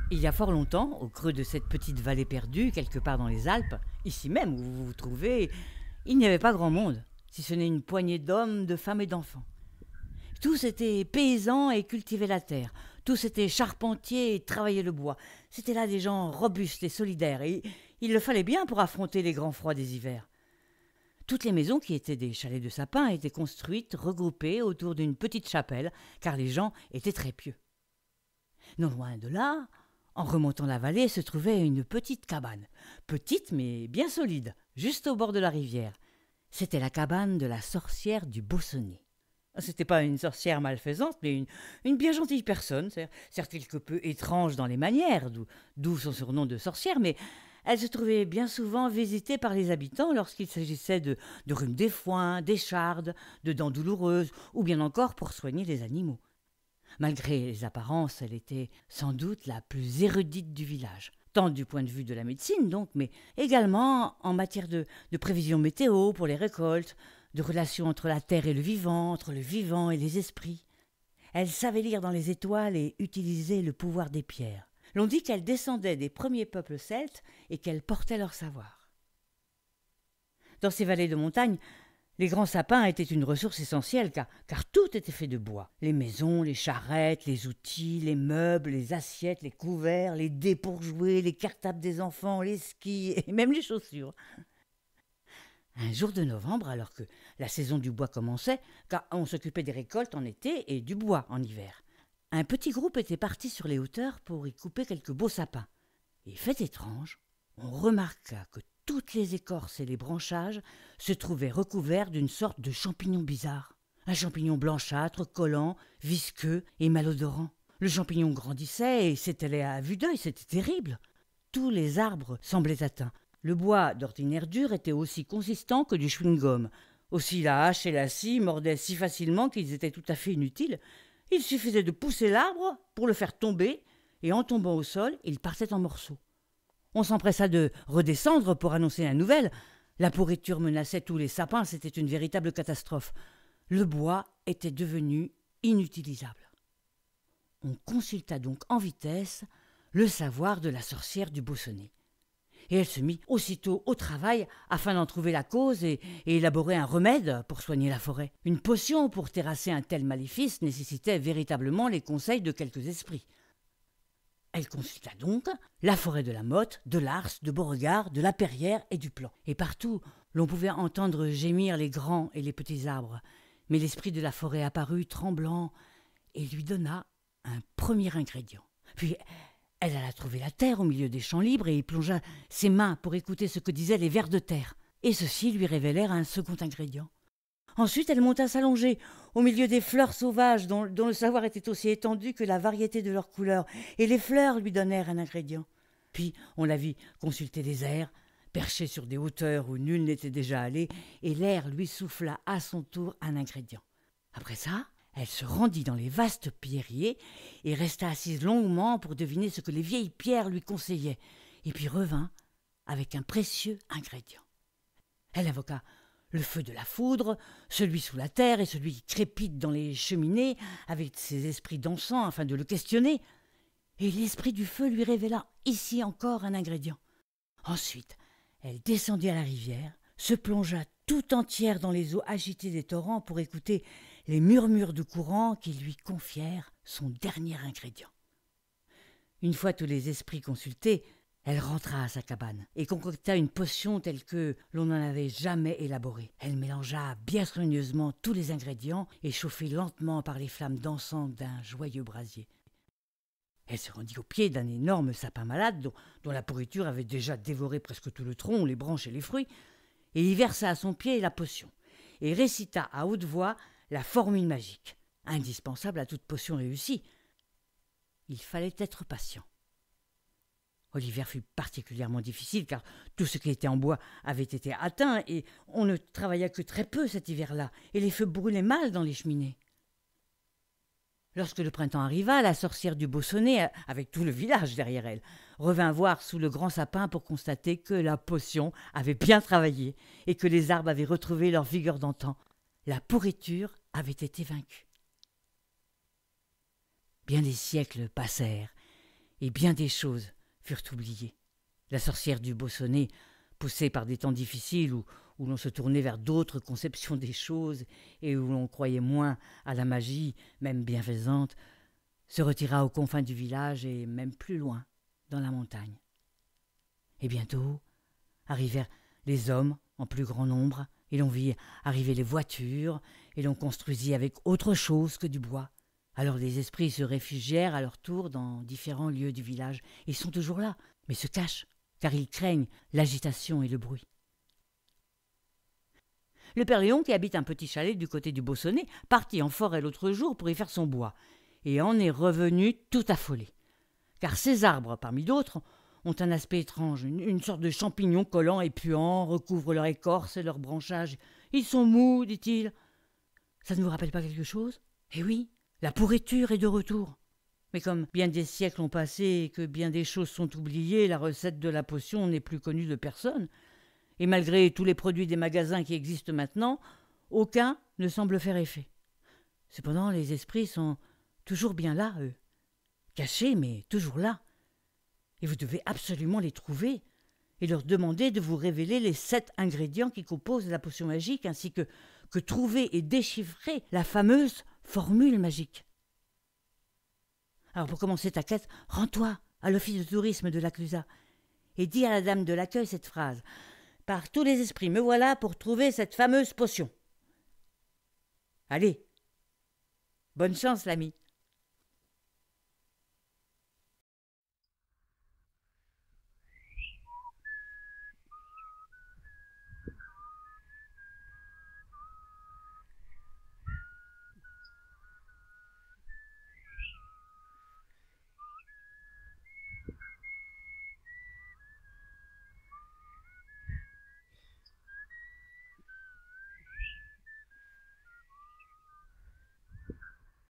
Il y a fort longtemps, au creux de cette petite vallée perdue, quelque part dans les Alpes, ici même où vous vous trouvez, il n'y avait pas grand monde, si ce n'est une poignée d'hommes, de femmes et d'enfants. Tous étaient paysans et cultivaient la terre. Tous étaient charpentiers et travaillaient le bois. C'étaient là des gens robustes et solidaires, et il le fallait bien pour affronter les grands froids des hivers. Toutes les maisons qui étaient des chalets de sapin étaient construites, regroupées autour d'une petite chapelle, car les gens étaient très pieux. Non loin de là, en remontant la vallée, se trouvait une petite cabane. Petite mais bien solide, juste au bord de la rivière. C'était la cabane de la sorcière du Beausonnet. C'était pas une sorcière malfaisante, mais une bien gentille personne, certes quelque peu étrange dans les manières, d'où son surnom de sorcière, mais elle se trouvait bien souvent visitée par les habitants lorsqu'il s'agissait de rhume des foins, d'échardes, de dents douloureuses, ou bien encore pour soigner les animaux. Malgré les apparences, elle était sans doute la plus érudite du village, tant du point de vue de la médecine donc, mais également en matière de prévision météo pour les récoltes, de relations entre la terre et le vivant, entre le vivant et les esprits. Elle savait lire dans les étoiles et utiliser le pouvoir des pierres. L'on dit qu'elle descendait des premiers peuples celtes et qu'elle portait leur savoir. Dans ces vallées de montagne, les grands sapins étaient une ressource essentielle car tout était fait de bois. Les maisons, les charrettes, les outils, les meubles, les assiettes, les couverts, les dés pour jouer, les cartables des enfants, les skis et même les chaussures. Un jour de novembre, alors que la saison du bois commençait, car on s'occupait des récoltes en été et du bois en hiver, un petit groupe était parti sur les hauteurs pour y couper quelques beaux sapins. Et fait étrange, on remarqua que toutes les écorces et les branchages se trouvaient recouverts d'une sorte de champignon bizarre. Un champignon blanchâtre, collant, visqueux et malodorant. Le champignon grandissait et s'étalait à vue d'œil, c'était terrible. Tous les arbres semblaient atteints. Le bois, d'ordinaire dur, était aussi consistant que du chewing-gum. Aussi la hache et la scie mordaient si facilement qu'ils étaient tout à fait inutiles. Il suffisait de pousser l'arbre pour le faire tomber, et en tombant au sol, il partait en morceaux. On s'empressa de redescendre pour annoncer la nouvelle. La pourriture menaçait tous les sapins, c'était une véritable catastrophe. Le bois était devenu inutilisable. On consulta donc en vitesse le savoir de la sorcière du Beausonnet. Et elle se mit aussitôt au travail afin d'en trouver la cause et élaborer un remède pour soigner la forêt. Une potion pour terrasser un tel maléfice nécessitait véritablement les conseils de quelques esprits. Elle consulta donc la forêt de la Motte, de l'Ars, de Beauregard, de la Perrière et du Plan. Et partout, l'on pouvait entendre gémir les grands et les petits arbres. Mais l'esprit de la forêt apparut tremblant et lui donna un premier ingrédient. Puis elle alla trouver la terre au milieu des champs libres et y plongea ses mains pour écouter ce que disaient les vers de terre. Et ceux-ci lui révélèrent un second ingrédient. Ensuite, elle monta s'allonger au milieu des fleurs sauvages dont le savoir était aussi étendu que la variété de leurs couleurs, et les fleurs lui donnèrent un ingrédient. Puis on la vit consulter les airs, perché sur des hauteurs où nul n'était déjà allé, et l'air lui souffla à son tour un ingrédient. Après ça, elle se rendit dans les vastes pierriers et resta assise longuement pour deviner ce que les vieilles pierres lui conseillaient, et puis revint avec un précieux ingrédient. Elle invoqua le feu de la foudre, celui sous la terre et celui qui crépite dans les cheminées, avec ses esprits d'encens afin de le questionner. Et l'esprit du feu lui révéla ici encore un ingrédient. Ensuite, elle descendit à la rivière, se plongea tout entière dans les eaux agitées des torrents pour écouter les murmures du courant qui lui confièrent son dernier ingrédient. Une fois tous les esprits consultés, elle rentra à sa cabane et concocta une potion telle que l'on n'en avait jamais élaborée. Elle mélangea bien soigneusement tous les ingrédients et chauffait lentement par les flammes dansantes d'un joyeux brasier. Elle se rendit au pied d'un énorme sapin malade dont la pourriture avait déjà dévoré presque tout le tronc, les branches et les fruits, et y versa à son pied la potion, et récita à haute voix la formule magique, indispensable à toute potion réussie. Il fallait être patient. L'hiver fut particulièrement difficile car tout ce qui était en bois avait été atteint et on ne travailla que très peu cet hiver-là et les feux brûlaient mal dans les cheminées. Lorsque le printemps arriva, la sorcière du Beausonnet, avec tout le village derrière elle, revint voir sous le grand sapin pour constater que la potion avait bien travaillé et que les arbres avaient retrouvé leur vigueur d'antan. La pourriture avait été vaincue. Bien des siècles passèrent et bien des choses furent oubliées. La sorcière du Beausonnet, poussée par des temps difficiles où l'on se tournait vers d'autres conceptions des choses et où l'on croyait moins à la magie, même bienfaisante, se retira aux confins du village et même plus loin, dans la montagne. Et bientôt arrivèrent les hommes en plus grand nombre, et l'on vit arriver les voitures, et l'on construisit avec autre chose que du bois. Alors les esprits se réfugièrent à leur tour dans différents lieux du village. Ils sont toujours là, mais se cachent, car ils craignent l'agitation et le bruit. Le père Léon, qui habite un petit chalet du côté du Beausonnet, partit en forêt l'autre jour pour y faire son bois, et en est revenu tout affolé. Car ces arbres, parmi d'autres, ont un aspect étrange, une sorte de champignon collant et puant, recouvre leur écorce et leur branchage. Ils sont mous, dit-il. Ça ne vous rappelle pas quelque chose? Eh oui, la pourriture est de retour. Mais comme bien des siècles ont passé et que bien des choses sont oubliées, la recette de la potion n'est plus connue de personne. Et malgré tous les produits des magasins qui existent maintenant, aucun ne semble faire effet. Cependant, les esprits sont toujours bien là, eux. Cachés, mais toujours là. Et vous devez absolument les trouver et leur demander de vous révéler les 7 ingrédients qui composent la potion magique, ainsi que trouver et déchiffrer la fameuse formule magique. Alors pour commencer ta quête, rends-toi à l'office de tourisme de la Clusaz et dis à la dame de l'accueil cette phrase. Par tous les esprits, me voilà pour trouver cette fameuse potion. Allez, bonne chance l'ami.